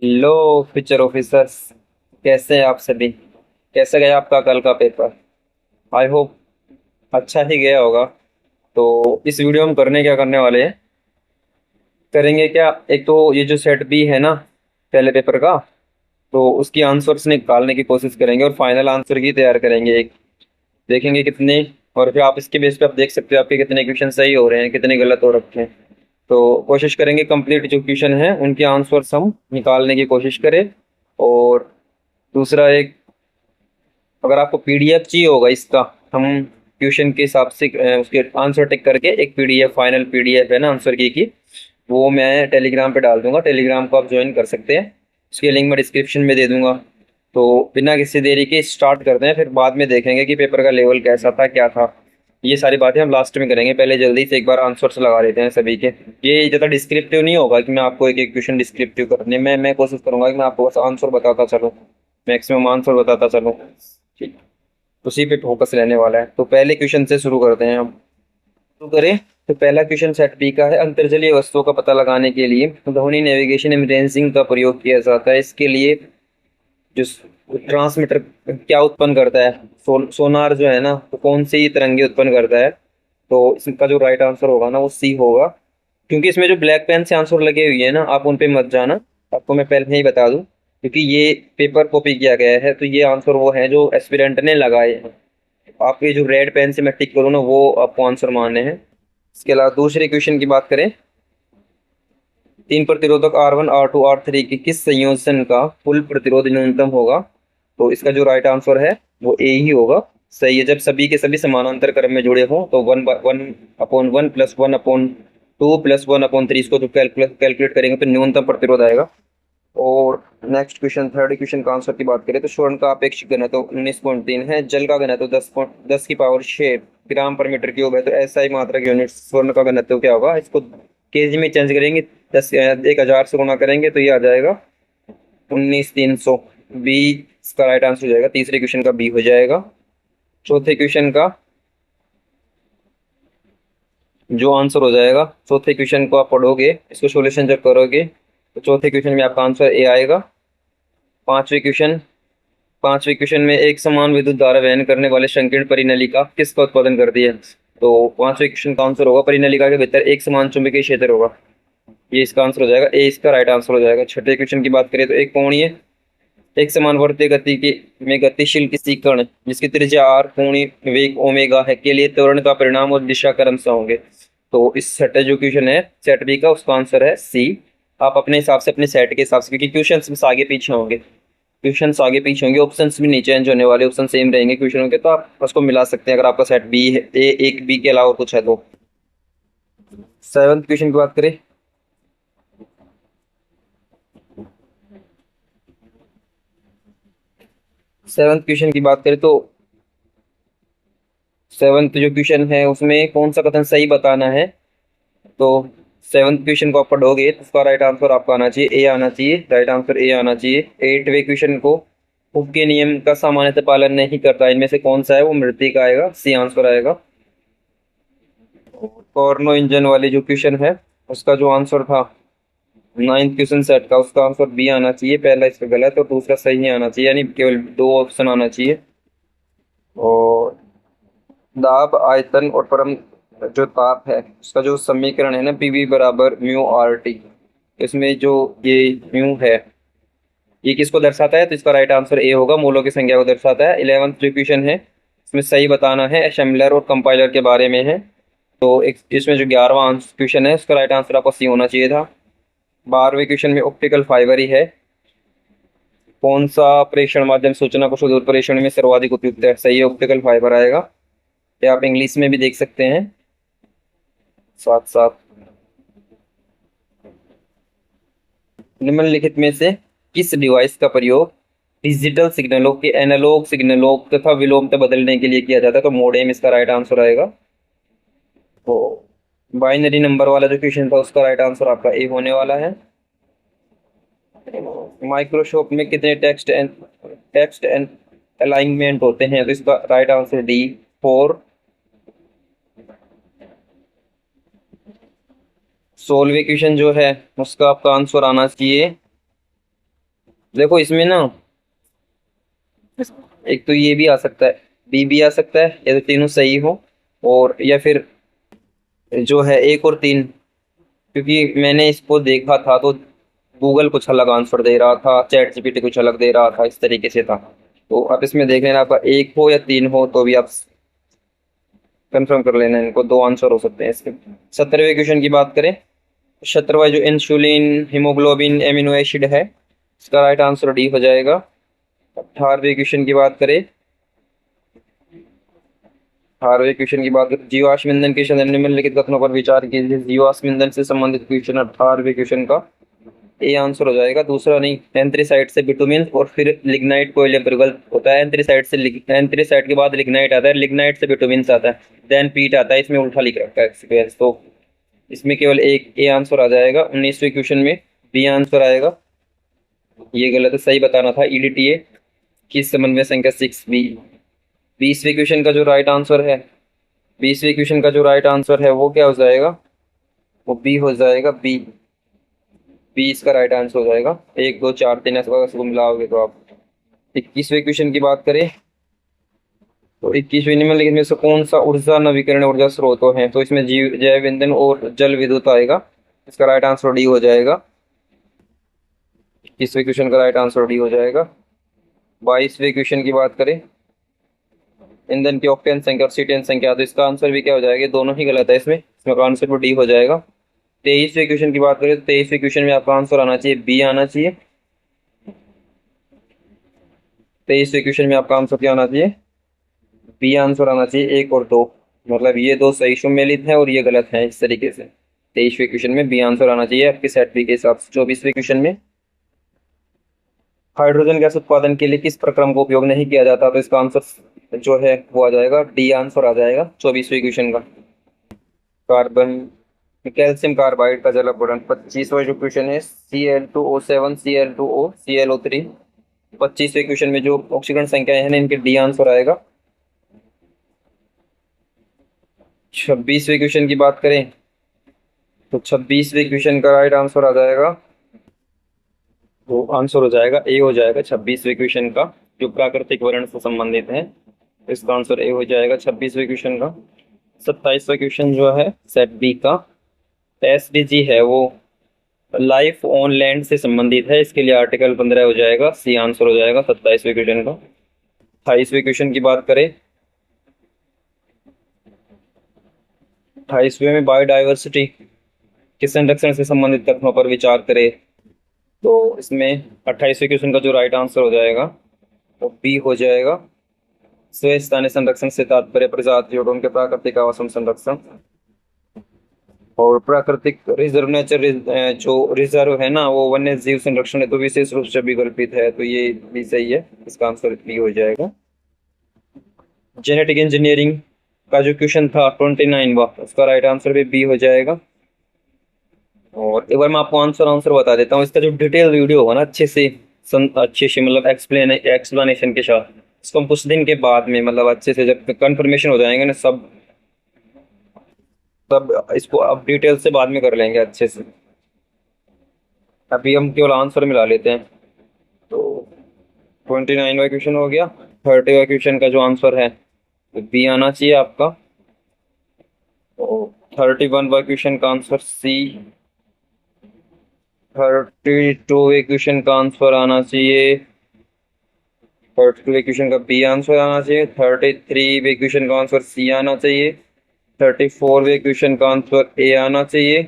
लो future officers, कैसे हैं आप सभी। कैसे गया आपका कल का पेपर। आई होप अच्छा ही गया होगा। तो इस वीडियो में करने क्या करने वाले हैं, करेंगे क्या, एक तो ये जो सेट बी है ना पहले पेपर का, तो उसकी आंसर्स निकालने की कोशिश करेंगे और फाइनल आंसर की तैयार करेंगे एक। देखेंगे कितने, और फिर आप इसके बेस पे आप देख सकते हो आपके कितने क्वेश्चन सही हो रहे हैं कितने गलत हो रखे हैं। तो कोशिश करेंगे कंप्लीट जो क्वेश्चन है उनके आंसर्स हम निकालने की कोशिश करें। और दूसरा एक, अगर आपको पीडीएफ चाहिए होगा इसका, हम ट्यूशन के हिसाब से उसके आंसर टिक करके एक पीडीएफ, फाइनल पीडीएफ है ना आंसर की वो मैं टेलीग्राम पे डाल दूंगा। टेलीग्राम को आप ज्वाइन कर सकते हैं, उसकी लिंक मैं डिस्क्रिप्शन में दे दूंगा। तो बिना किसी देरी के स्टार्ट करते हैं, फिर बाद में देखेंगे कि पेपर का लेवल कैसा था क्या था। ये सारी बातें हम लास्ट में करेंगे, पहले जल्दी से एक बार आंसर्स लगा लेते हैं सभी के। ये ज़्यादा डिस्क्रिप्टिव नहीं होगा कि मैं आपको एक एक क्वेश्चन डिस्क्रिप्टिव करने में, मैं कोशिश करूंगा कि मैं आपको बस आंसर बताता चलूँ, मैक्सिमम आंसर बताता चलूँ। ठीक, उसी पे फोकस रहने वाला है। तो पहले क्वेश्चन से शुरू करते हैं हम। शुरू करें। तो पहला क्वेश्चन सेट बी का है, अंतर्जलीय वस्तुओं का पता लगाने के लिए ध्वनि नेविगेशन इमेजिंग का प्रयोग किया जाता है। इसके लिए जो ट्रांसमीटर क्या उत्पन्न करता है, सोनार जो है ना, तो कौन सी तरंगे उत्पन्न करता है। तो इसका जो राइट आंसर होगा ना वो सी होगा। क्योंकि इसमें जो ब्लैक पेन से आंसर लगे हुए हैं ना, आप उन पे मत जाना, आपको मैं पहले ही बता दूं, क्योंकि ये पेपर कॉपी किया गया है। तो ये आंसर वो है जो एस्पिरेंट ने लगाए हैं। आपके जो रेड पेन से मैं टिक करूँ ना वो आपको आंसर मानने हैं। इसके अलावा दूसरे क्वेश्चन की बात करें, तीन प्रतिरोधक R1 R2 R3 के किस संयोजन का कुल प्रतिरोध न्यूनतम होगा। तो इसका जो राइट आंसर है वो ए ही होगा। सही है, जब सभी के सभी समानांतर क्रम में जुड़े हों तो 1/1 प्लस 1/2 प्लस 1/3 इसको जो कैलकुलेट करेंगे तो न्यूनतम प्रतिरोध आएगा। और नेक्स्ट क्वेश्चन, थर्ड क्वेश्चन का आंसर की बात करें तो स्वर्ण का अपेक्षित घनत्व 19.3 है, जल का घनत्व 10 की पावर 6 ग्राम पर मीटर क्यूब है। तो ऐसा ही मात्रा की यूनिट स्वर्ण का घनत्व क्या होगा, इसको केजी में चेंज करेंगे, 10 1000 से गुणा करेंगे तो ये आ जाएगा 19,300। बी इसका राइट आंसर हो जाएगा, तीसरे क्वेश्चन का बी हो जाएगा। चौथे क्वेश्चन का जो आंसर हो जाएगा, चौथे क्वेश्चन को आप पढ़ोगे, इसको सोल्यूशन जब करोगे तो चौथे क्वेश्चन में आपका आंसर ए आएगा। पांचवे क्वेश्चन, पांचवे क्वेश्चन में एक समान विद्युत धारा वहन करने वाले संकीर्ण परिनलिका किसका उत्पादन करती है। तो पांचवे क्वेश्चन का आंसर होगा परिनलिका के भीतर एक समान चुंबकीय क्षेत्र होगा। ये इसका आंसर हो जाएगा, ए इसका राइट आंसर हो जाएगा। छठे क्वेश्चन की बात करें तो एक कोणीय, एक समान वर्तीय गति के में गतिशील किसी कण जिसकी त्रिज्या आर, कोणीय वेग ओमेगा है के लिए त्वरण का परिणाम और दिशा क्रम से होंगे। तो इस छठे जो क्वेश्चन है सेट बी का, उसका आंसर है सी। आप अपने हिसाब से, अपने सेट के हिसाब से, क्योंकि क्वेश्चन आगे पीछे होंगे, क्वेश्चंस आगे पीछे होंगे, ऑप्शंस भी नहीं चेंज होने वाले, ऑप्शन सेम रहेंगे क्वेश्चनों के, तो आप उसको मिला सकते हैं अगर आपका सेट बी है, ए एक बी के अलावा कुछ है तो। सेवंथ क्वेश्चन की बात करें, सेवंथ क्वेश्चन की बात करें तो सेवंथ जो क्वेश्चन है उसमें कौन सा कथन सही बताना है। तो सेवंथ क्वेश्चन को आप पढ़ोगे तो उसका राइट आंसर आपका आना चाहिए ए आना चाहिए, राइट आंसर ए आना चाहिए। एटवे क्वेश्चन को हुक के नियम का सामान्यतः पालन नहीं करता, इनमें से कौन सा है, वो मृतिका का आएगा, सी आंसर आएगा। कॉर्नो इंजन वाली जो क्वेश्चन है उसका जो आंसर था नाइन्थ क्वेश्चन सेट का, उसका आंसर बी आना चाहिए। पहला इसका गलत और दूसरा सही आना चाहिए, यानी केवल दो ऑप्शन आना चाहिए। और दाब, आयतन और परम जो ताप है उसका जो समीकरण है ना, पीवी बराबर म्यू आर टी, इसमें जो ये म्यू है ये किसको दर्शाता है, तो इसका राइट आंसर ए होगा, मोलों की संख्या को दर्शाता है। 11th जो क्वेश्चन है इसमें सही बताना है, असेंबलर और कंपाइलर के बारे में है। तो एक इसमें जो 11वां क्वेश्चन है उसका राइट आंसर आपको सी होना चाहिए था। 12वें क्वेश्चन में ऑप्टिकल फाइबर ही है, कौन सा प्रेषण माध्यम सूचना को सुदूर प्रेषण में सर्वाधिक उपयुक्त है, सही है, ऑप्टिकल फाइबर आएगा। या आप इंग्लिश में भी देख सकते हैं साथ साथ। निम्नलिखित में से किस डिवाइस का प्रयोग डिजिटल सिग्नलों के एनालॉग सिग्नलों तथा विलोम में बदलने के लिए किया जाता है। तो मोडेम इसका राइट आंसर आएगा। तो बाइनरी नंबर वाला जो क्वेश्चन था उसका राइट आंसर आपका ए होने वाला है। माइक्रोसॉफ्ट में कितने टेक्स्ट एंड अलाइनमेंट होते हैं, तो इसका राइट आंसर डी, 4। 16वें क्वेश्चन जो है उसका आपका आंसर आना चाहिए देखो इसमें ना, एक तो ये भी आ सकता है, बी भी आ सकता है, या तो तीनों सही हो, और या फिर जो है एक और तीन। क्योंकि मैंने इसको देखा था तो गूगल कुछ अलग आंसर दे रहा था, चैट जीपीटी कुछ अलग दे रहा था, इस तरीके से था। तो आप इसमें देख लेना, आपका एक हो या तीन हो तो भी आप कंफर्म कर लेना, इनको दो आंसर हो सकते हैं इसके। 17वें क्वेश्चन की बात करें, 17वां जो इंसुलिन हीमोग्लोबिन एमिनो एसिड है, इसका राइट आंसर डी हो जाएगा। 18वें क्वेश्चन की बात करें, 18वें क्वेश्चन की बात करें, जीवाश्म ईंधन के संदर्भ में निम्नलिखित कथनों पर विचार कीजिए। जीवाश्म ईंधन से संबंधित क्वेश्चन 18वें क्वेश्चन का ए आंसर हो जाएगा, दूसरा नहीं। एंथ्रेसाइट से बिटुमिन और फिर लिग्नाइट को विकल्प होता है। एंथ्रेसाइट से एंथ्रेसाइट के बाद लिग्नाइट आता है, लिग्नाइट से बिटुमिन आता है, देन पीट आता है। इसमें उल्टा लिख रखा है सीक्वेंस, तो इसमें केवल एक ए आंसर आ जाएगा। 19वें क्वेश्चन में बी आंसर आएगा, ये गलत है, सही बताना था। ईडीटीए किस समन्वय संख्या 6 बी। 20वें क्वेश्चन का जो राइट आंसर है, 20वें क्वेश्चन का जो राइट आंसर है वो क्या हो जाएगा, वो बी हो जाएगा, बी। बी इसका राइट आंसर हो जाएगा। 1 2 4 3 ऐसा अगर मिलाओगे तो आप। 21वें क्वेश्चन की बात करें, तो 21वें निम्नलिखित में से कौन सा ऊर्जा नवीकरणीय ऊर्जा स्रोत है, तो इसमें जीव जैव ईंधन और जल विद्युत आएगा, इसका राइट आंसर डी हो जाएगा। 21वें क्वेश्चन का राइट आंसर डी हो जाएगा। 22वें क्वेश्चन की बात करें, ईंधन की ऑक्टेन संख्या और सीटेन संख्या, तो इसका आंसर भी क्या हो जाएगा, दोनों ही गलत है, इसमें आंसर भी डी हो जाएगा। 23वें क्वेश्चन की बात करें, तो 23वें क्वेश्चन में आपका आंसर आना चाहिए बी आना चाहिए। 23वें क्वेश्चन में आपका आंसर क्या आना चाहिए, बी आंसर आना चाहिए। 1 और 2, मतलब ये दो सही सम्मिलित है और ये गलत है, इस तरीके से 23वें क्वेश्चन में बी आंसर आना चाहिए आपके सेट बी के हिसाब से। 24वें क्वेश्चन में, हाइड्रोजन गैस उत्पादन के लिए किस प्रक्रम का उपयोग नहीं किया जाता, तो इसका आंसर जो है वो आ जाएगा, डी आंसर आ जाएगा 24वें क्वेश्चन का। कार्बन कैल्शियम कार्बाइड का जल अपघटन। 25वां जो क्वेश्चन है, Cl2O7 Cl2O ClO3। 25वें क्वेश्चन में जो ऑक्सीकरण संख्या है ना, इनके डी आंसर आएगा। 26वें क्वेश्चन की बात करें, तो 26वें क्वेश्चन का राइट आंसर आ जाएगा, वो आंसर हो जाएगा ए हो जाएगा 26वें क्वेश्चन का, जो प्राकृतिक वर्ण से संबंधित है, इसका आंसर ए हो जाएगा 26वें क्वेश्चन का। 27वां क्वेश्चन जो है सेट बी का, एसडीजी है वो लाइफ ऑन लैंड से संबंधित है, इसके लिए आर्टिकल 15 हो जाएगा, सी आंसर हो जाएगा 27वें क्वेश्चन का। 28वें क्वेश्चन की बात करें, 28वें में बायोडाइवर्सिटी के संरक्षण से संबंधित तथ्यों पर विचार करें, तो इसमें 28वें क्वेश्चन का जो राइट आंसर हो जाएगा वो बी हो जाएगा। स्वस्थानीय संरक्षण से तात्पर्य प्रजाति और उनके प्राकृतिक आवासन संरक्षण, और प्राकृतिक रिजर्व नेचर जो रिजर्व है ना, वो वन्य जीव संरक्षण है, तो विशेष रूप से विकल्पित है, तो ये भी सही है, इसका आंसर बी हो जाएगा। जेनेटिक इंजीनियरिंग का जो क्वेश्चन था 29वां, उसका राइट आंसर भी बी हो जाएगा। और एक बार मैं आपको आंसर आंसर बता देता हूँ, इसका जो डिटेल वीडियो होगा ना, अच्छे से मतलब एक्सप्लेनेशन के साथ, इसको हम कुछ दिन के बाद में मतलब अच्छे से जब कंफर्मेशन हो जाएंगे ना सब, तब इसको अब डिटेल से बाद में कर लेंगे अच्छे से। अभी हम केवल आंसर मिला लेते हैं। तो 29वां क्वेश्चन हो गया। 30वां क्वेश्चन का जो आंसर है बी आना चाहिए आपका। तो 31वां क्वेश्चन का आंसर सी। 32वें क्वेश्चन का आंसर आना चाहिए, 32वें क्वेश्चन का बी आंसर आना चाहिए। 33वें क्वेश्चन का आंसर सी आना चाहिए। 34वें क्वेश्चन का आंसर ए आना चाहिए।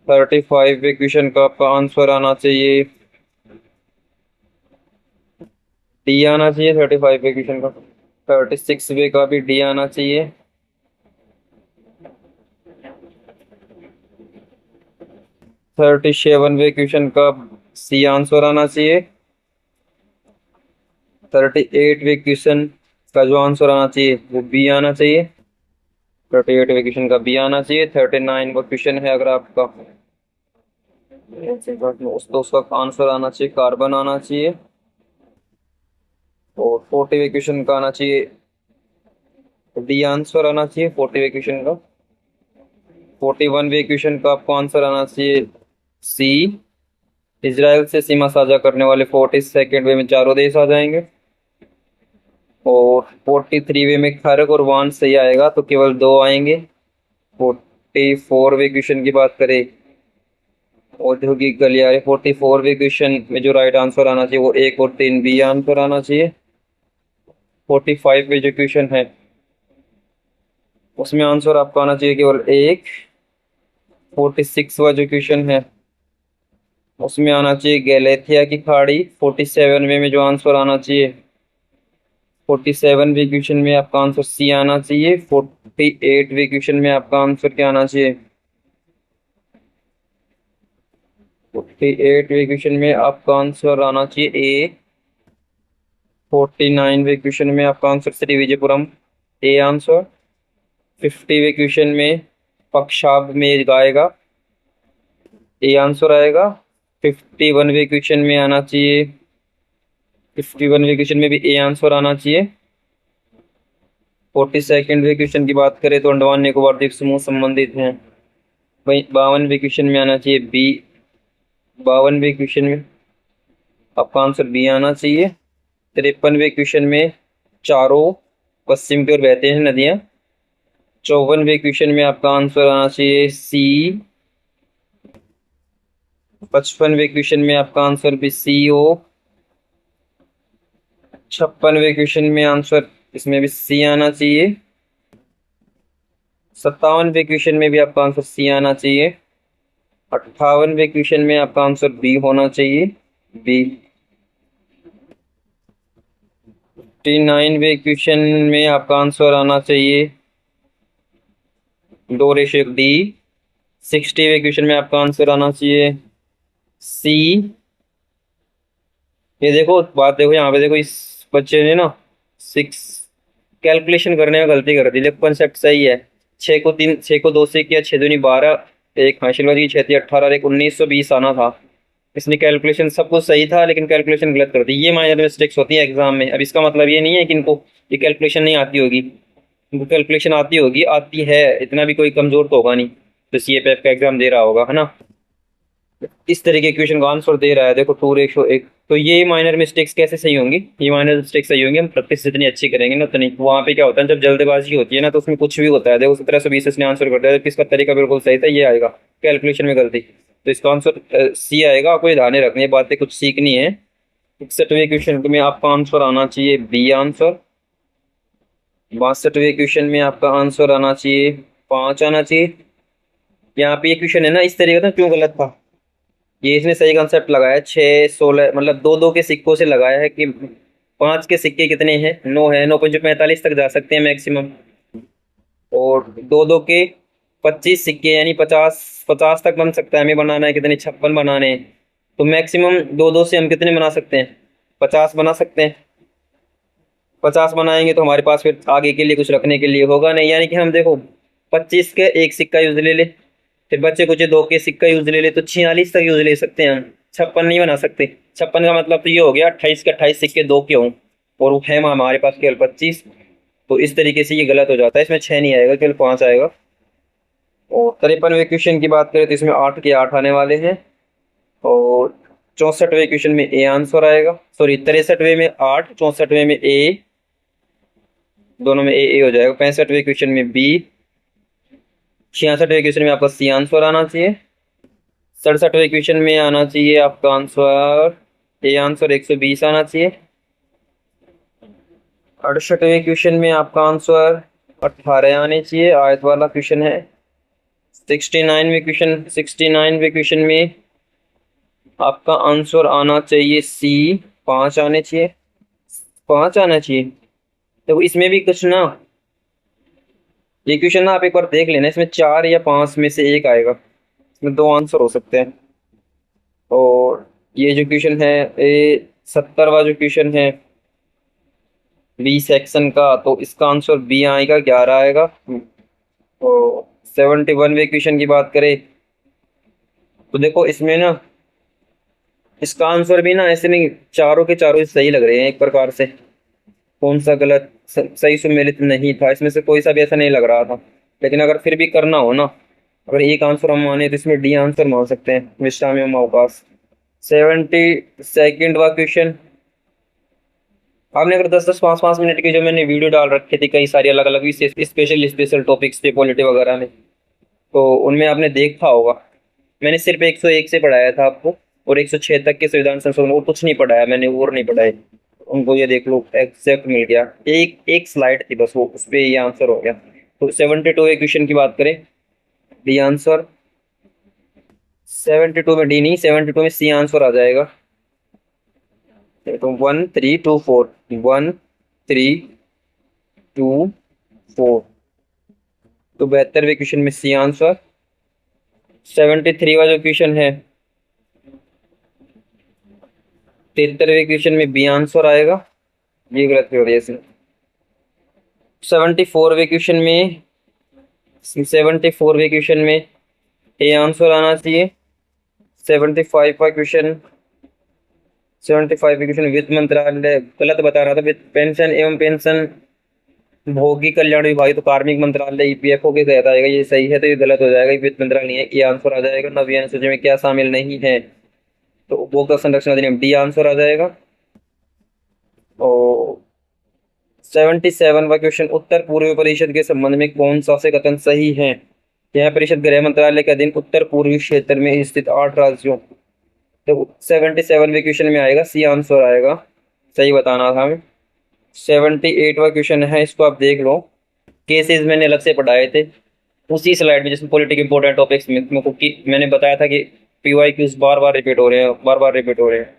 35वें क्वेश्चन का आपका आंसर आना चाहिए डी आना चाहिए। 35वें क्वेश्चन का। 36वें का भी डी आना चाहिए। 37वें क्वेश्चन का सी आंसर आना चाहिए। 38वें क्वेश्चन का जो आंसर आना चाहिए वो बी आना चाहिए। 38वें क्वेश्चन का बी आना चाहिए। 39वां क्वेश्चन है अगर आपका, तो उसका आंसर आना चाहिए कार्बन आना चाहिए। और 40वें क्वेश्चन का आना चाहिए डी आंसर आना चाहिए 40वें क्वेश्चन का। 41वें क्वेश्चन का आपको आंसर आना चाहिए सी। इसराइल से सीमा साझा करने वाले 42nd वे में चारों देश आ जाएंगे। और 43 वे में खरग और वान सही आएगा तो केवल दो आएंगे। 44 वे क्वेश्चन की बात करें, औद्योगिक गलियारे, 44 वे क्वेश्चन में जो राइट आंसर आना चाहिए वो 1 और 3 बी आंसर आना चाहिए। 45 वे जो क्वेश्चन है उसमें आंसर आपका आना चाहिए केवल एक। 46 वा जो क्वेश्चन है उसमें आना चाहिए गैलेथिया की खाड़ी। 47 में जो आंसर आना चाहिए, 47 वे क्वेश्चन में आपका आंसर सी आना चाहिए। 48 वे क्वेश्चन में आपका आंसर क्या आना चाहिए, 48 वे क्वेश्चन में आपका आंसर आना चाहिए ए। 49 वे क्वेश्चन में आपका answer Shri Vijayapuram, A answer. 50 way question में पक्षाब में गाएगा, ए आंसर आएगा। 51 वे क्वेश्चन में आना चाहिए, 51वे क्वेश्चन में भी ए आंसर आना चाहिए। 42nd क्वेश्चन की बात करें तो अंडमान निकोबार द्वीप समूह संबंधित हैं। वही 52वे क्वेश्चन में आना चाहिए बी। 52वे क्वेश्चन में आपका आंसर बी आना चाहिए। 53वे क्वेश्चन में चारों पश्चिम की ओर बहते हैं नदियां। 54वे क्वेश्चन में आपका आंसर आना चाहिए सी। 55वे क्वेश्चन में आपका आंसर भी सी हो। 56वे क्वेश्चन में आंसर इसमें भी सी आना चाहिए। 57वे क्वेश्चन में भी आपका आंसर सी आना चाहिए। 58वे क्वेश्चन में आपका आंसर बी होना चाहिए, बी। 59वे क्वेश्चन में आपका आंसर आना चाहिए 2/डी। 60वे क्वेश्चन में आपका आंसर आना चाहिए सी। ये देखो बात देखो, यहाँ पे देखो इस बच्चे ने ना 6 कैलकुलेशन करने में गलती कर दी, लेकिन कॉन्सेप्ट सही है। 6 को 2 से किया, 6 दूनी 12, एक हासिल की 6 × 18, एक 1920 आना था। इसने कैलकुलेशन सब कुछ सही था लेकिन कैलकुलेशन गलत कर दी। ये माइनर मिस्टेक्स होती है एग्जाम में। अब इसका मतलब ये नहीं है कि इनको ये कैलकुलेशन नहीं आती होगी, इनको कैलकुलेशन आती होगी, आती है, इतना भी कोई कमजोर तो होगा नहीं तो CAPF का एग्जाम दे रहा होगा, है ना। इस तरीके के क्वेश्चन का आंसर दे रहा है, देखो 2:1। तो ये माइनर मिस्टेक्स कैसे सही होंगी, ये माइनर मिस्टेक्स सही होंगी हम प्रैक्टिस जितनी अच्छी करेंगे ना उतनी। वहाँ पे क्या होता है जब जल्दबाजी होती है ना तो उसमें कुछ भी होता है। देखो 1720 इसने आंसर कर दिया, किसका तरीका बिल्कुल सही था, ये आएगा कैलकुलेशन में गलती, तो इसका आंसर सी आएगा। आपको ध्यान रखनी है, बातें कुछ सीखनी है। 61वें क्वेश्चन में आपका आंसर आना चाहिए बी आंसर। 62वें क्वेश्चन में आपका आंसर आना चाहिए 5 आना चाहिए। यहाँ पे ये क्वेश्चन है ना इस तरीके का क्यों गलत था, ये इसने सही कंसेप्ट लगाया है। 6 16 मतलब 2 2 के सिक्कों से लगाया है कि 5 के सिक्के कितने हैं, 9 है, 9×5 = 45 तक जा सकते हैं मैक्सिमम। और 2 2 के 25 सिक्के यानी 50 50 तक बन सकता है। हमें बनाना है कितने, 56 बनाने हैं। तो मैक्सिमम 2 2 से हम कितने बना सकते हैं, 50 बना सकते हैं। 50 बनाएंगे तो हमारे पास फिर आगे के लिए कुछ रखने के लिए होगा नहीं। यानी कि हम देखो 25 के एक सिक्का यूज ले ले, फिर बच्चे कुछ 2 के सिक्का यूज ले ले, तो 46 तक यूज ले सकते हैं हम। 56 नहीं बना सकते। 56 का मतलब तो ये हो गया 28 के 28 सिक्के 2 के हों, और वो है हमारे पास केवल 25। तो इस तरीके से ये गलत हो जाता है, इसमें 6 नहीं आएगा केवल 5 आएगा। और 53वें क्वेश्चन की बात करें तो इसमें 8 के 8 आने वाले हैं। और 64वें क्वेश्चन में ए आंसर आएगा, सॉरी 63वें में 8, 64वें में ए, दोनों में ए हो जाएगा। 65वें क्वेश्चन में बी। 66वें क्वेश्चन में आपका सी आंसर आना चाहिए। 67वें क्वेश्चन में आना चाहिए आपका आंसर ए आंसर 120 आना चाहिए। 68वें क्वेश्चन में आपका आंसर 18 आने चाहिए, आयत वाला क्वेश्चन है। 69वें क्वेश्चन में आपका आंसर आना चाहिए सी, 5 आने चाहिए, 5 आना चाहिए। तो इसमें भी कुछ ना, ये क्वेश्चन ना आप एक बार देख लेना, इसमें 4 या 5 में से एक आएगा, इसमें 2 आंसर हो सकते हैं। और ये जो क्वेश्चन है ये 70वां जो क्वेश्चन है बी सेक्शन का, तो इसका आंसर बी आएगा, 11 आएगा। तो 71वें क्वेश्चन की बात करें तो देखो इसमें ना इसका आंसर भी ना ऐसे नहीं, चारों के चारों सही लग रहे हैं एक प्रकार से। कौन सा गलत सही सुमेलित नहीं था, इसमें से कोई सा भी ऐसा नहीं लग रहा था। लेकिन अगर फिर भी करना हो ना, अगर एक आंसर हम माने तो इसमें डी आंसर मान सकते हैं, विश्राम एवं अवकाश। 72 वा क्वेश्चन। आपने अगर 10-10 5-5 मिनट की जो मैंने वीडियो डाल रखी थी कई सारी अलग अलग स्पेशल स्पेशल टॉपिक्स पे पॉलिटी वगैरह में, तो उनमें आपने देखा होगा मैंने सिर्फ 101 से पढ़ाया था आपको, और 106 तक के संविधान संशोधन और कुछ नहीं पढ़ाया मैंने, और नहीं पढ़ाए उनको। ये देख लो एग्जैक्ट मिल गया, एक एक स्लाइड थी बस, वो उस पे ये आंसर हो गया। तो 72 क्वेश्चन की बात करें, डी आंसर 72 में, डी नहीं 72 में सी आंसर आ जाएगा। तो 1324, 1324, तो 72वें क्वेश्चन में सी आंसर। 73 वाला जो क्वेश्चन है, 73वें क्वेश्चन में बी आंसर आएगा, ये गलत हो रही है इसमें। 74वें क्वेश्चन में, 74वें क्वेश्चन में ए आंसर आना चाहिए। 75 का क्वेश्चन, 75 क्वेश्चन वित्त मंत्रालय गलत बता रहा था, वित्त पेंशन एवं पेंशन भोगी कल्याण विभाग, तो कार्मिक मंत्रालय ईपीएफओ के तहत आएगा, ये सही है, तो ये गलत हो जाएगा, ये वित्त मंत्रालय नहीं है, ये आंसर आ जाएगा। नवी अनुसूची में क्या शामिल नहीं है, तो उपभोक्ता संरक्षण अधिनियम, डी आंसर आ जाएगा। और 77 का क्वेश्चन, उत्तर पूर्वी परिषद के संबंध में कौन सा से कथन सही है। यह परिषद गृह मंत्रालय के अधीन उत्तर पूर्वी क्षेत्र में स्थित 8 राज्यों, तो 77वें क्वेश्चन में आएगा, सी आंसर आएगा, सही बताना था हमें। 78वां क्वेश्चन है, इसको आप देख लो, केसेस मैंने अलग से पढ़ाए थे उसी स्लाइड में, जिसमें पॉलिटिकल इंपॉर्टेंट टॉपिक्स में मैंने बताया था कि पीवाई क्यूज बार बार रिपीट हो रहे हैं, बार बार रिपीट हो रहे हैं,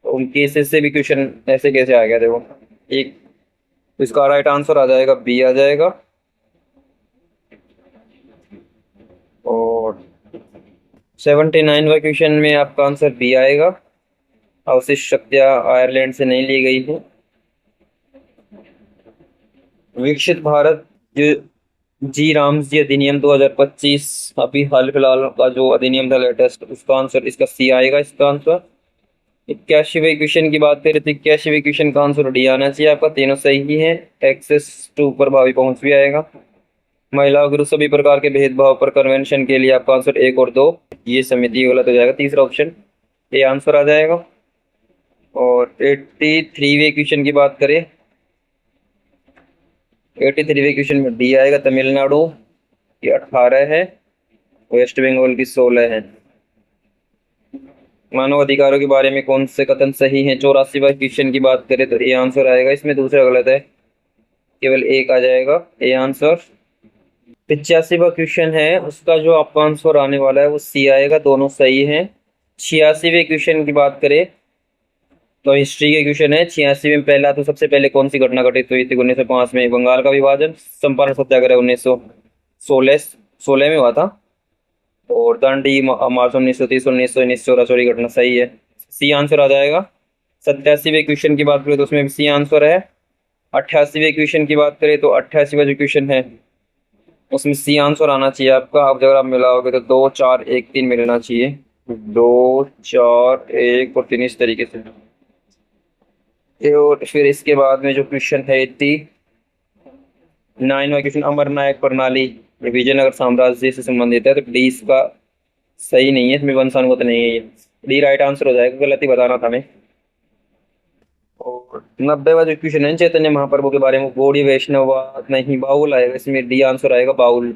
तो उन केसेस से भी क्वेश्चन ऐसे कैसे आ गया देखो एक, तो इसका राइट आंसर आ जाएगा, बी आ जाएगा। और 79वां क्वेश्चन में आपका आंसर बी आएगा, अवशिष्ट शक्तियां आयरलैंड से नहीं ली गई थी। विकसित भारत जो जी रामजी अधिनियम 2025, अभी हाल फिलहाल का जो अधिनियम था लेटेस्ट, उसका आंसर इसका सी आएगा, इसका आंसर। 81वें क्वेश्चन की बात करें तो 81वें क्वेश्चन का आंसर डी आना चाहिए आपका, तीनों सही है। एक्सेस टू प्रभावी पहुंच भी आएगा। महिलाओं के सभी प्रकार के भेदभाव पर कन्वेंशन के लिए आपका आंसर 1 और 2, ये समिति गलत हो जाएगा, तीसरा ऑप्शन ए आंसर आ जाएगा। और 83वें क्वेश्चन की बात करें, 83वें क्वेश्चन में डी आएगा, तमिलनाडु की 18 है, वेस्ट बंगाल की 16 है। मानव अधिकारों के बारे में कौन से कथन सही है, 84वां क्वेश्चन की बात करें तो ए आंसर आएगा, इसमें दूसरा गलत है, केवल एक आ जाएगा, ए आंसर। 85वां क्वेश्चन है, उसका जो आपका आंसर आने वाला है वो सी आएगा, दोनों सही है। 86वें क्वेश्चन की बात करें तो हिस्ट्री के क्वेश्चन है। 86 में पहला, तो सबसे पहले कौन सी घटना घटित हुई थी 1905 में, बंगाल का विभाजन। चंपारण सत्याग्रह 1916 16 में हुआ था। और दांडी मार्च 1930, 1919 चौरा-चौरी घटना, सही है, सी आंसर आ जाएगा। 87वें क्वेश्चन की बात करें तो उसमें भी सी आंसर है। 88वें क्वेश्चन की बात करें तो 88वां जो क्वेश्चन है उसमें सी आंसर आना चाहिए आपका। अब अगर आप मिलाओगे तो 2 4 1 3 मिलना चाहिए, 2 4 1 और 3 इस तरीके से। और फिर इसके बाद में जो क्वेश्चन है 89वां क्वेश्चन, अमरनायक प्रणाली विजयनगर साम्राज्य से संबंधित है, तो डी इसका सही नहीं है, इसमें वंशानुगत नहीं है, ये डी राइट आंसर हो जाएगा, गलती बताना था हमें। और 90वां जो क्वेश्चन है चैतन्य महाप्रभु के बारे में, गौड़ी वैष्णव नहीं बाउल आएगा, इसमें डी आंसर आएगा, बाउल।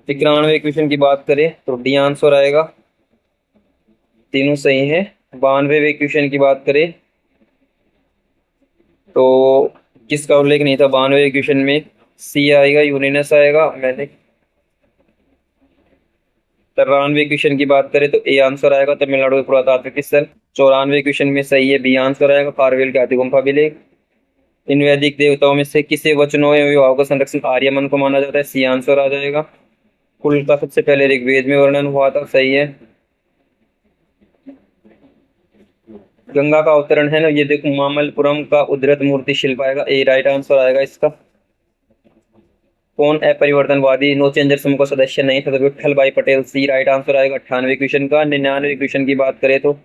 91वें क्वेश्चन की बात करें तो डी आंसर आएगा, तीनों सही है। 92वें क्वेश्चन की बात करें तो किसका उल्लेख नहीं था 92वें क्वेश्चन में, सी आएगा, यूरेनस आएगा। मैंने 93वें क्वेश्चन की बात करें तो ए आंसर आएगा, तमिलनाडु के पुरातात्विक स्थल। 94वें क्वेश्चन में सही है, बी आंसर आएगा, खारवेल के हाथी गुम्फा विलेख। इन वैदिक देवताओं में से किसे वचनों एवं विभाव का संरक्षण आर्यमन को माना जाता है, सी आंसर आ जाएगा। कुल का सबसे पहले ऋग्वेद में वर्णन हुआ था, सही है। गंगा का अवतरण है ना, ये देखो मामल्लपुरम का उद्धृत मूर्ति शिल्प आएगा, ए राइट आंसर आएगा इसका। कौन अपरिवर्तनवादी नो चेंजर समूह का सदस्य नहीं था, तो विठल भाई पटेल, सी राइट आंसर आएगा 98वें क्वेश्चन का। 99वें क्वेश्चन की बात करें तो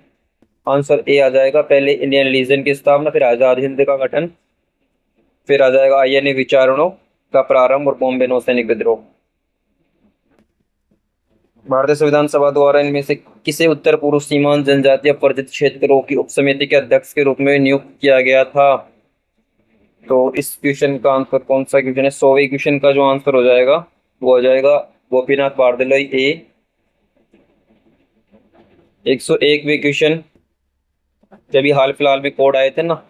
आंसर ए आ जाएगा, पहले इंडियन लीजन की स्थापना, फिर आजाद हिंद का गठन, फिर आ जाएगा आईएनए विचारणों का प्रारंभ और बॉम्बे नौसैनिक विद्रोह। भारतीय संविधान सभा द्वारा इनमें से किसे उत्तर पूर्व सीमांत जनजातीय परिषद क्षेत्रों की उपसमिति के अध्यक्ष के रूप में नियुक्त किया गया था? तो इस क्वेश्चन का आंसर कौन सा क्वेश्चन है? 100वें क्वेश्चन का जो आंसर हो जाएगा वो हो जाएगा गोपीनाथ बारदलोई ए। 101वें क्वेश्चन, जब ये हाल फिलहाल में कोड आए थे ना,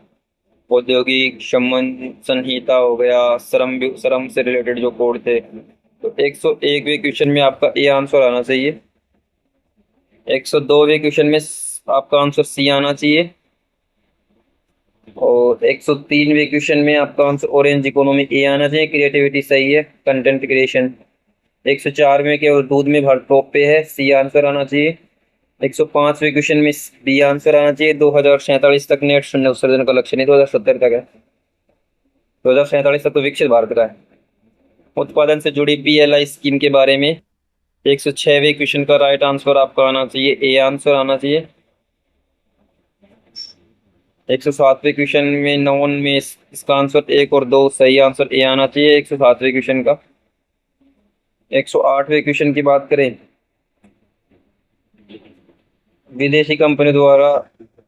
औद्योगिक शमन संहिता हो गया, श्रम से रिलेटेड जो कोड थे, तो 101वें क्वेश्चन में आपका ए आंसर आना चाहिए। 102वें क्वेश्चन में आपका आंसर सी आना चाहिए। और 103वें क्वेश्चन में आपका आंसर ऑरेंज इकोनॉमी ए आना चाहिए। क्रिएटिविटी सही है, कंटेंट क्रिएशन। 104 में केवल दूध में भर टॉप पे है, सी आंसर आना चाहिए। 105वें क्वेश्चन में बी आंसर आना चाहिए। 2047 तक नेट शून्य उत्सर्जन का लक्ष्य नहीं, 2070 तक है। 2047 तक तो विकसित भारत का है। उत्पादन से जुड़ी पीएलआई स्कीम के बारे में 106वें क्वेश्चन का राइट आंसर आपका आना चाहिए, ए आंसर आना चाहिए। 107वें क्वेश्चन में नॉन में इसका आंसर 1 और 2 सही आंसर ए आना चाहिए 107वें क्वेश्चन का। 108वें क्वेश्चन की बात करें, विदेशी कंपनी द्वारा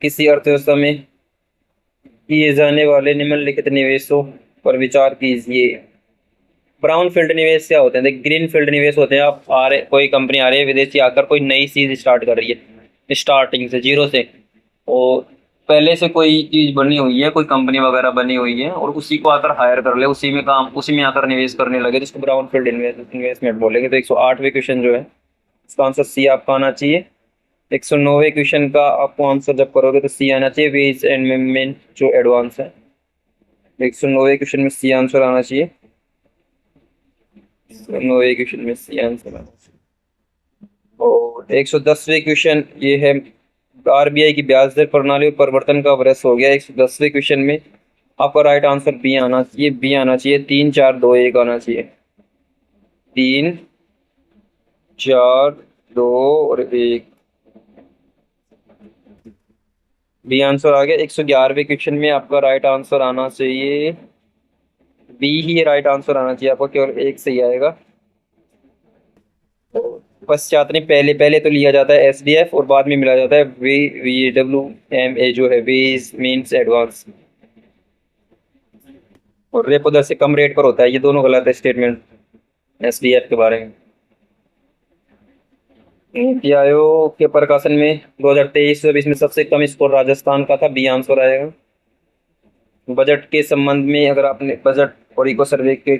किसी अर्थव्यवस्था में किए जाने वाले निम्नलिखित निवेशों पर विचार कीजिए। ब्राउन फील्ड निवेश क्या होते हैं? ग्रीन फील्ड निवेश होते हैं, आप आ रहे, कोई कंपनी आ रही है विदेशी आकर कोई नई चीज स्टार्ट कर रही है स्टार्टिंग से, जीरो से, और पहले से कोई चीज बनी हुई है, कोई कंपनी वगैरह बनी हुई है और उसी को आकर हायर कर ले, उसी में काम, उसी में आकर निवेश करने लगे, तो इसको ब्राउन फील्ड इन्वेस्टमेंट बोलेंगे। तो 108वें क्वेश्चन जो है इसका आंसर सी आपका आना चाहिए। 109वें क्वेश्चन का आपको आंसर जब करोगे तो सी आना चाहिए, वेज एंड मेन जो एडवांस है। 109वें क्वेश्चन में सी आंसर आना चाहिए। 109वें क्वेश्चन में सी आंसर आना चाहिए। और 110वें क्वेश्चन ये है, आरबीआई की ब्याज दर प्रणाली और परिवर्तन का वर्ष हो गया। 110वें क्वेश्चन में आपका राइट आंसर बी आना चाहिए, बी आना चाहिए। 3 4 2 1 आना चाहिए। 3 4 2 और 1, बी आंसर आ गया। 111वें क्वेश्चन में आपका राइट आंसर आना चाहिए, बी ही राइट आंसर आना चाहिए आपको, केवल एक सही आएगा। पश्चात नहीं, पहले पहले तो लिया जाता है एसडीएफ और बाद में मिला जाता है वी जो है वीज मीन्स एडवांस, और रेपो दर से कम रेट पर होता है। ये दोनों गलत है स्टेटमेंट एसडीएफ के बारे में। नीति आयोग के प्रकाशन में 2023-24 में सबसे कम स्कोर राजस्थान का था, बी आंसर आएगा। बजट के संबंध में अगर आपने बजट और इको सर्वे के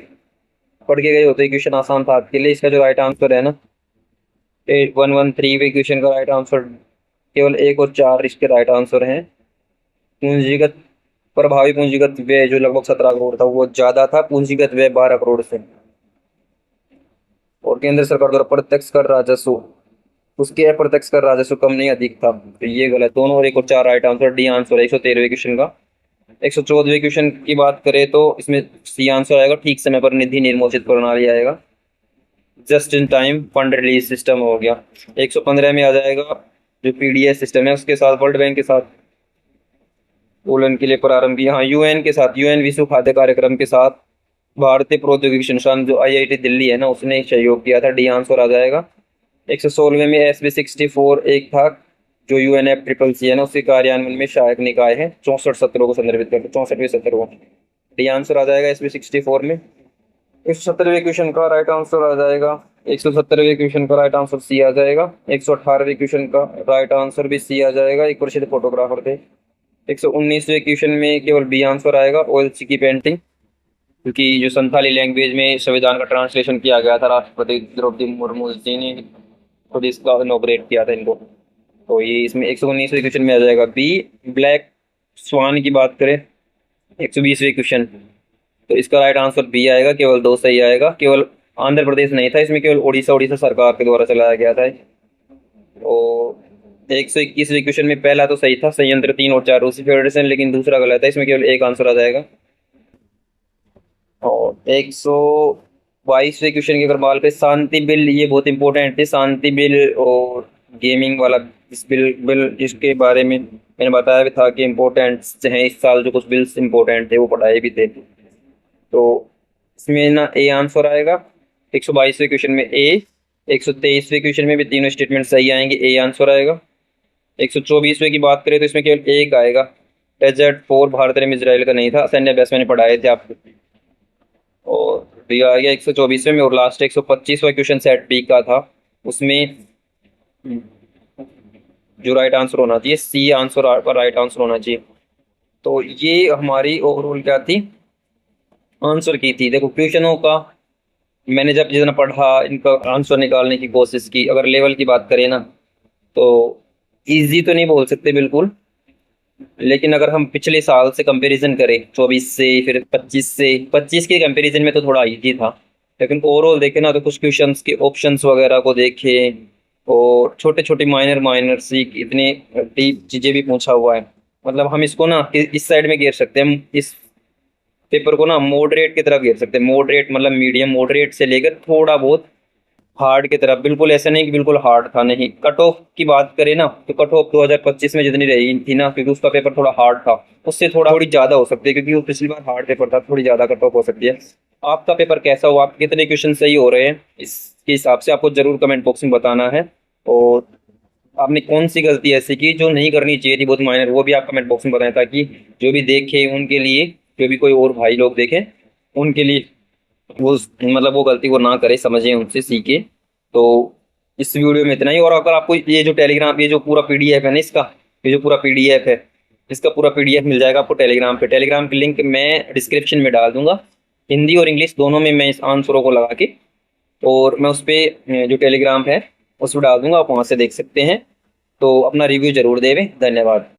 पढ़ के गए होते, क्वेश्चन आसान था आपके लिए। इसका जो राइट आंसर है ना, 8113वें क्वेश्चन का राइट आंसर, केवल 1 और 4 इसके राइट आंसर हैं। पूंजीगत प्रभावी पूंजीगत व्यय जो लगभग 17 करोड़ था वो ज्यादा था, पूंजीगत व्यय 12 करोड़ से। और केंद्र सरकार द्वारा प्रत्यक्ष कर राजस्व, उसके अप्रत्यक्ष कर राजस्व कम नहीं अधिक था, तो ये गलत। दोनों और 1 और 4 राइट आंसर, डी आंसर है 113वें क्वेश्चन का। 114वें क्वेश्चन की बात करें तो इसमें सी आंसर आएगा, ठीक समय पर निधि निर्मोचित प्रणाली आएगा। Just in time fund release system हो गया। 115 में आ जाएगा जो पीडीएस सिस्टम है, उसके साथ वर्ल्ड बैंक के साथ उलन के लिए प्रारंभ किया। हाँ, यूएन के साथ, यूएन विश्व खाद्य कार्यक्रम के साथ भारतीय प्रौद्योगिकी संस्थान जो आईआईटी दिल्ली है ना, उसने सहयोग किया था, डी आंसर आ जाएगा। 116वें में SB64 एक था जो UNFCCC है ना, उसके कार्यान्वयन में सहायक निकाय है। 64 सत्रों को संदर्भित करते, 64वें सत्र को, डी आंसर आ जाएगा SB64 में। 117वें क्वेश्चन का राइट आंसर आ जाएगा, 117वें क्वेश्चन का राइट आंसर सी आ जाएगा। 118वें क्वेश्चन का राइट आंसर भी सी आ जाएगा, एक प्रसिद्ध फोटोग्राफर थे। 119वें क्वेश्चन में केवल बी आंसर आएगा, ओएलसी की पेंटिंग, क्योंकि जो संथाली लैंग्वेज में संविधान का ट्रांसलेशन किया गया था, राष्ट्रपति द्रौपदी मुर्मू जी ने खुद इसका इनॉग्रेट किया था इनको, तो ये इसमें 119वें क्वेश्चन में आ जाएगा बी। ब्लैक स्वान की बात करें 120वें क्वेश्चन, तो इसका राइट आंसर बी आएगा, केवल 2 सही आएगा। केवल आंध्र प्रदेश नहीं था इसमें, केवल उड़ीसा सरकार के द्वारा चलाया गया था। और 121वें क्वेश्चन में पहला तो सही था, संयंत्र 3 और 4 रूसी फेडरेशन, लेकिन दूसरा गलत है, इसमें केवल एक आंसर आ जाएगा। और 122वें क्वेश्चन की अगर बात करें, शांति बिल, ये बहुत इंपॉर्टेंट है, शांति बिल और गेमिंग वाला इस बिल जिसके बारे में मैंने बताया भी था कि इम्पोर्टेंट हैं इस साल, जो कुछ बिल्स इंपॉर्टेंट थे वो पढ़ाए भी थे, तो इसमें ना ए आंसर आएगा 122वें क्वेश्चन में ए। 123वें क्वेश्चन में भी तीनों स्टेटमेंट सही आएंगे, ए आंसर आएगा। 124वें की बात करें तो इसमें केवल एक आएगा, डेजर्ट 4 भारत एवं इसराइल का नहीं था, सैन्य अभ्यास मैंने पढ़ाए थे आपको। और भी आ गया 124वें में। और लास्ट 125वां क्वेश्चन सेट बी का था, उसमें जो राइट आंसर होना चाहिए सी आंसर राइट आंसर होना चाहिए। तो ये हमारी ओवरऑल क्या थी, आंसर की थी। देखो क्वेश्चनों का मैंने जब जितना पढ़ा, इनका आंसर निकालने की कोशिश की। अगर लेवल की बात करें ना तो इजी तो नहीं बोल सकते बिल्कुल, लेकिन अगर हम पिछले साल से कंपैरिजन करें 24 से, फिर 25 से, 25 के कंपैरिजन में तो थोड़ा इजी था, लेकिन ओवरऑल देखें ना तो कुछ क्वेश्चंस के ऑप्शंस वगैरह को देखें और छोटे छोटे माइनर माइनर सी इतने डीप चीजें भी पूछा हुआ है। मतलब हम इसको ना इस साइड में घेर सकते हैं, हम इस पेपर को ना मॉडरेट की तरफ घेर सकते हैं। मॉडरेट मतलब मीडियम, मॉडरेट से लेकर थोड़ा बहुत हार्ड की तरफ। बिल्कुल ऐसा नहीं कि बिल्कुल हार्ड था, नहीं। कट ऑफ की बात करें ना तो कट ऑफ 2025 में जितनी रही थी ना, क्योंकि उसका पेपर थोड़ा हार्ड था, उससे थोड़ी ज्यादा हो सकती है, क्योंकि वो पिछली बार हार्ड पेपर था, थोड़ी ज्यादा कट ऑफ हो सकती है। आपका पेपर कैसा हुआ, आप कितने क्वेश्चन सही हो रहे हैं, इसके हिसाब से आपको जरूर कमेंट बॉक्स में बताना है। और आपने कौन सी गलती ऐसी की जो नहीं करनी चाहिए थी, बहुत माइनर, वो भी आप कमेंट बॉक्स में बताएं, ताकि जो भी देखे उनके लिए, जो भी कोई और भाई लोग देखें उनके लिए वो मतलब वो गलती को ना करे, समझे, उनसे सीखे। तो इस वीडियो में इतना ही। और अगर आपको ये जो टेलीग्राम, ये जो पूरा पीडीएफ है ना इसका, ये जो पूरा पीडीएफ है, इसका पूरा पीडीएफ मिल जाएगा आपको टेलीग्राम पे। टेलीग्राम की लिंक मैं डिस्क्रिप्शन में डाल दूंगा, हिंदी और इंग्लिश दोनों में मैं इस आंसरों को लगा के, और मैं उस पर जो टेलीग्राम है उस पर डाल दूंगा, आप वहाँ से देख सकते हैं। तो अपना रिव्यू जरूर देवें। धन्यवाद।